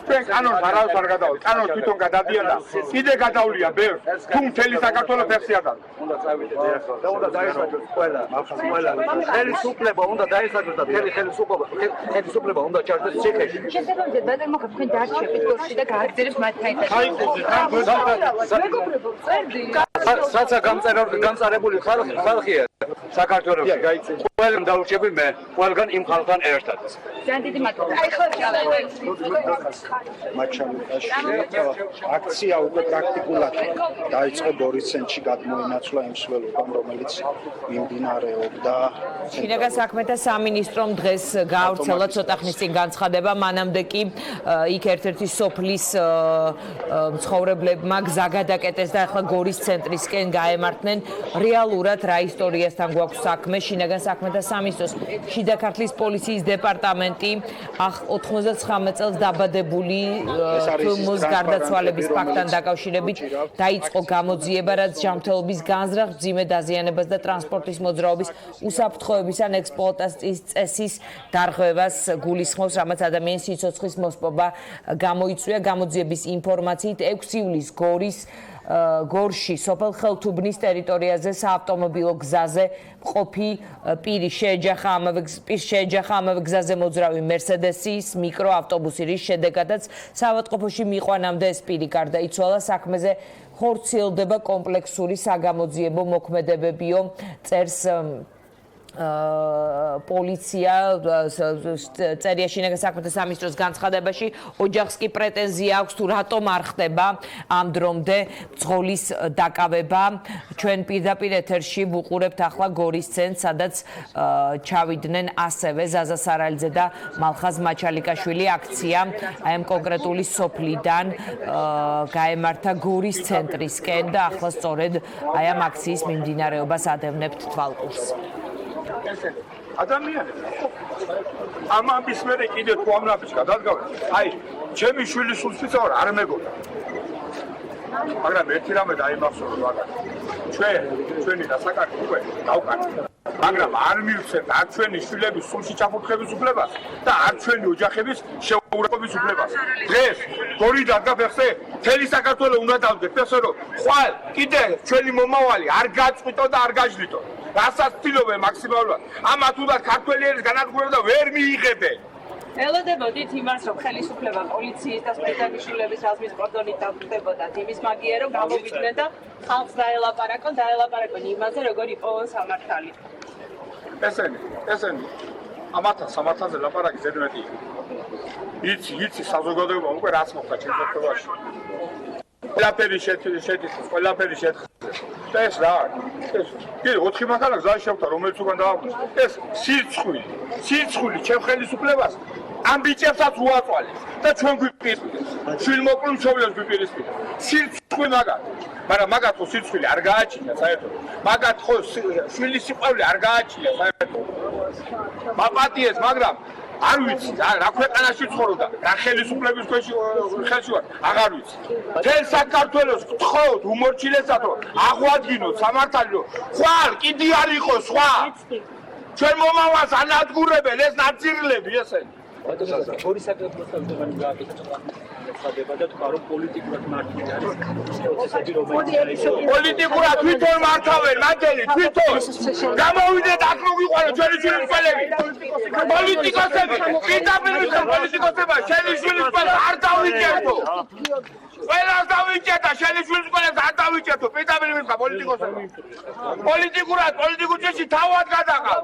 ჩვენ კანონს არავის არ გადავით. კანონს თვითონ გადადიან და კიდე გადავლია ბევრ. თუ მთელი საქართველოს ფეხი ადარ. უნდა წავიდეთ და უნდა დაისაჯოს ყველა. ხელისუფლება უნდა დაისაჯოს და ხელისუფლება უნდა ჩართდეს ციხეში. შესაბამისად, ბატონო მოხდა თქვენ დარჩებით გორში და გააგრძელებს მათთან საცა გამწარებული ხალხია საქართველოში გაიცე. ყველამ დაურჩები მე, ყველგან იმ ხალხთან ერთად. ძალიან დიდი მადლობა. აქცია უკვე პრაქტიკულად დაიწყო გორის ცენტრში გადმოინაცვლა იმ მსვლელობამ, რომელიც მიმდინარეობდა. შინაგან საქმეთა სამინისტრომ დღეს გაავრცელა ცოტა ხნის წინ განცხადება, მანამდე კი იქ ერთ-ერთი სოფლის მცხოვრებლებმა გზა გადაკეტეს და ახლა გორის ცენტრისკენ გაემართნენ. რეალურად რა ისტორიასთან გვაქვს საქმე? შინაგან საქმეთა სამინისტროს შიდა ქართლის პოლიციის დეპარტამენტი 99 წელს დაბადებული თმოს გარდაცვალების ფაქტთან დაკავშირებით დაიწყო გამოძიება, რაც ჯანმრთელობის განზრახ, მძიმე დაზიანებას და ტრანსპორტის მოძრაობის უსაფრთხოების ან ექსპლუატაციის წესის დარღვევას გულისხმობს, რამაც ადამიანის სიცოცხლის მოსპობა გამოიწვია. გამოძიების ინფორმაციით 6 ივლისს გორში სოფელ ხელთუბნის ტერიტორიაზე საავტომობილო გზაზე მყოფი პირი შეეჯახა ამავე გზაზე მოძრავი მერსედესის მიკროავტობუსი, რის შედეგადაც საავადმყოფოში მიიყვანამდე ეს პირი გარდაიცვალა. საქმეზე ხორციელდება კომპლექსური საგამოძიებო მოქმედებებიო, წერს პოლიცია წერია შინაგან საქმეთა სამინისტროს განცხადებაში. ოჯახს კი პრეტენზია აქვს თუ რატომ არ ხდება ამ დრომდე ბრძოლის დაკავება. ჩვენ პირდაპირ ეთერში ვუყურებთ ახლა გორის ცენტრს, სადაც ჩავიდნენ ასევე ზაზა სარალიძე და მალხაზ მაჩალიკაშვილი. აქცია აი ამ კონკრეტული სოფლიდან გაემართა გორის ცენტრისკენ და ახლა სწორედ აი ამ აქციის მიმდინარეობას ადევნებთ თვალყურს. ადამიანები ამის მერე კიდე თუ ამ ნაბიჯს გადადგავენ, აი ჩემი შვილის სულწიწაურ არ მეგონა. მაგრამ ერთი რამე დაიმახსოვრე მაგას. ჩვენი დასაკარგი უკვე გავკარგეთ. მაგრამ არ მივცემთ არ ჩვენი შვილების სულში ჩაფურთხების უფლებას და არ ჩვენი ოჯახების შეურაცხყოფის უფლებას. დღეს გორიდან და ფეხზე მთელი საქართველო უნდა დავდგეთ, ესე რომ ხვალ კიდე ჩვენი მომავალი არ გაწყვიტო და არ გაჟლიტო. რასაც ცდილობენ მაქსიმალურად. ამათ უნდა ქართველი ერის განადგურება და ვერ მიიღებენ. ელოდებოდით იმას, რომ ხელისუფლება პოლიციის და სპეციალისტების რაზმის კორდონით დაბრუნდებოდათ იმის მაგიერ, რომ გამოვიდნენ და ხალხს დაელაპარაკონ იმაზე, როგორ იყო სამართალი. ესენი ამათაზე ლაპარაკი ზედმეტი. იცი საზოგადოება უკვე რაც მოხდა ჩემს ყველაფერი შეთხეს. და ეს რა არის? ეს 4 მანქანა გზაში შევხვდა, რომელიც უკან დააგვიწყდა. ეს სირცხული ჩემ ხელისუფლებას ამ ბიჭებსაც უაწვალეს და ჩვენ გვიპირისპირეს. შვილმოკლულ მშობლებს გვიპირისპირეს. სირცხული მაგრამ მაგათ ხო სირცხული არ გააჩინა საერთოდ. მაგათ ხო შვილის სიყვარული არ გააჩინა საერთოდ. მაპატიეს, მაგრამ არ ვიცი რა ქვეყანაში ცხოვრობდა, რა ხელისუფლების ხელში ვარ, აღარ ვიცი. თელ საქართველოს გთხოვთ უმორჩილესად, რომ აღვადგინოთ სამართალი, რომ ხვალ კიდე არ იყო სხვა. ჩვენ მომავალს ანადგურებენ ეს ნაცირლები ესენი. გორის საკრებულოსთან გააკეთა ხდება და თქვა რომ პოლიტიკურად მართული არის პროცესები, რომელიც პოლიტიკურად თვითონ მართავენ, მათელი თვითონ. გამოვიდეთ აქ რომ ვიყვანო ჩვენი შვილის ყველები. პოლიტიკოსები, პირდაპირ პოლიტიკოსებმა შენი შვილის ყველებს არ დავიჭერდო. ყველას დავიჭერდა, შენი შვილის ყველებს არ დავიჭერდო, პირდაპირ ვიყვანო პოლიტიკოსებმა. პოლიტიკურ წესში თავად გადაყავ.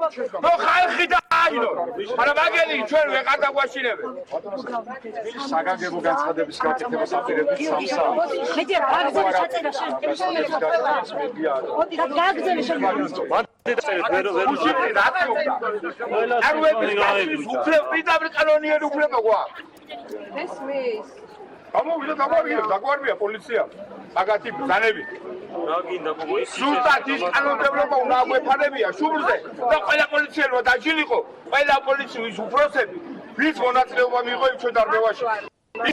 რომ ხალხი დააინო. მაგრამ მაგელი ჩვენ ვეღარ დაგვაშინებენ. საგანგებო განცხადების გაკეთებას აპირებთ სამსა. დაგვარვია პოლიცია. აგათი ბრძანები. ზუსტად ის კანონმდებლობა უნდა აგვეფარებია შუბლზე და ყველა პოლიციელმა დაჯილიყო, ყველა პოლიციის უფროსები, ვის მონაწილეობა მიიღო იმ ჩვენ დარბევაში.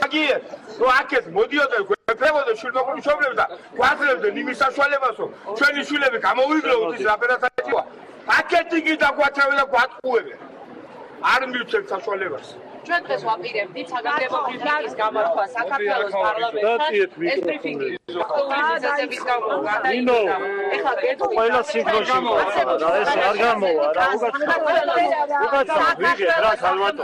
აგიერ, რომ აქეთ მოდიოდნენ გვეფრებოდნენ შვილმოკლულ მშობლებს და გვაძლევდნენ იმის საშუალებას, რომ ჩვენი შვილები გამოვიგლოთ ის რაფერასაჭივა. აქეთ იგი დაგვაჩავენ და გვატყუებენ. არ მივცემთ საშუალებას. ჩვენ დღეს ვაპირებდით საგანგებო ბრიფინგის გამართვა საქართველოს პარლამენტთან. ეს ბრიფინგი მიზეზების გამო გადაიდო. ეხლა გეტყვით ყველა სინქრონში და ეს არ გამოვა რა უკაცა ვიგე რა ხალვატო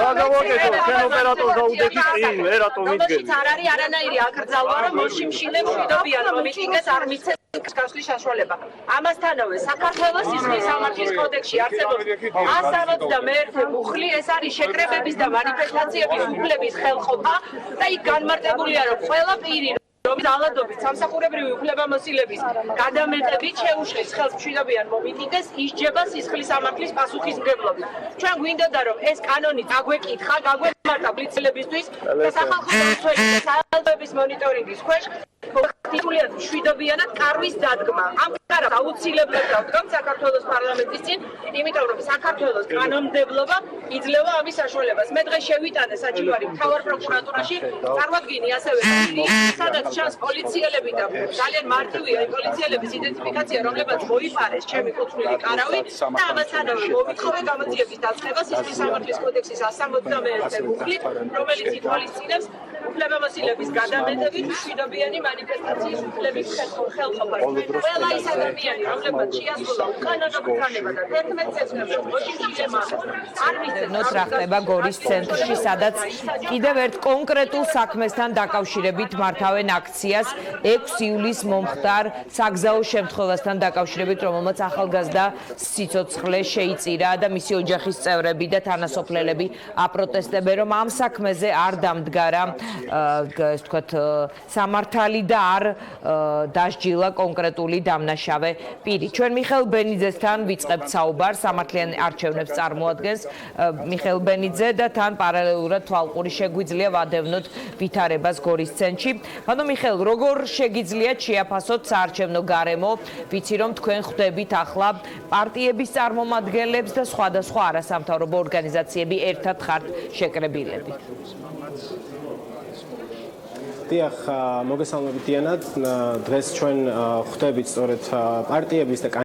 რა გავაკეთო ჩვენ ოპერატორს დაუდექი წინ მე რატომ მიდგები არ არის არანაირი აკრძალვა რომ მოშიმშილებს მშვიდობიან მომიტინგეს არ მიცეს გასვლის საშუალება. ამასთანავე საქართველოს სისხლის სამართლის კოდექსში არსებობს 171 მუხლი, ეს არის შეკრებების და მანიფესტაციების უფლების ხელყოფა და იქ განმარტებულია რომ ყველა პირი რომ ძალადობით სამსახურებრივი უფლებამოსილების გადამეტებით შეუშლის ხელს მშვიდობიან მომიტინგეს ისჯება სისხლის სამართლის პასუხისმგებლობით. ჩვენ გვინდოდა რომ ეს კანონი გაგვეკითხა, გაგვემართა ბლიცელებისთვის და სახალხო დამცველი და საელჩოების მონიტორინგის ქვეშ თითქოს მშვიდობიანად კარვის დადგმა. ამ კარას აუცილებლად დავდგამ საქართველოს პარლამენტის წინ, იმიტომ რომ საქართველოს კანონმდებლობა იძლევა ამის საშუალებას. მე დღეს შევიტანე საჩივარი მთავარ პროკურატურაში, წარმოგიდგენი ასევე სადაც ჩანს პოლიციელები და ძალიან მარტივია იმ პოლიციელების იდენტიფიკაცია, რომლებიც მოიპარეს ჩემი კუთვნილი კარავი და ამასთანავე მომითხოვე გამოძიების დაწყება სისხლის სამართლის კოდექსის 171 მუხლით, რომელიც ითვალისწინებს უფლებამოსილების გადამეტებით მშვიდობიანი მანიფესტაციის უფლების ხელყოფას. ყველა ის ადამიანი, რომლებმაც შეასრულა უკანონო ბრძანება და 11 წელიწადში მოშიშილება არ მისცეს. ნოს რა ხდება გორის ცენტრში, სადაც კიდევ ერთ კონკრეტულ საქმესთან დაკავშირებით მართავენ აქციას 6 ივლისს მომხდარ საგზაო შემთხვევასთან დაკავშირებით, რომელმაც ახალგაზრდა სიცოცხლე შეიწირა და მისი ოჯახის წევრები და თანასოფლელები აპროტესტებენ, რომ ამ საქმეზე არ დამდგარა ეს თქვათ სამართალი და არ დასჯილა კონკრეტული დამნაშავე პირი. ჩვენ მიხეილ ბენიძესთან ვიწყებთ საუბარს, სამართლიან არჩევნებს წარმოადგენს მიხეილ ბენიძე და თან პარალელურად თვალყური შეგვიძლია ვადევნოთ ვითარებას გორის ცენტრში. ანუ მიხეილ, როგორ შეგიძლიათ შეაფასოთ საარჩევნო გარემო? ვიცი რომ თქვენ ხვდებით ახლა პარტიების წარმომადგენლებს და სხვადასხვა არასამთავრობო ორგანიზაციები ერთად ხართ შეკრებილები. დიახ, მოგესალმებით დიანად. დღეს ჩვენ ხვდებით სწორედ პარტიების და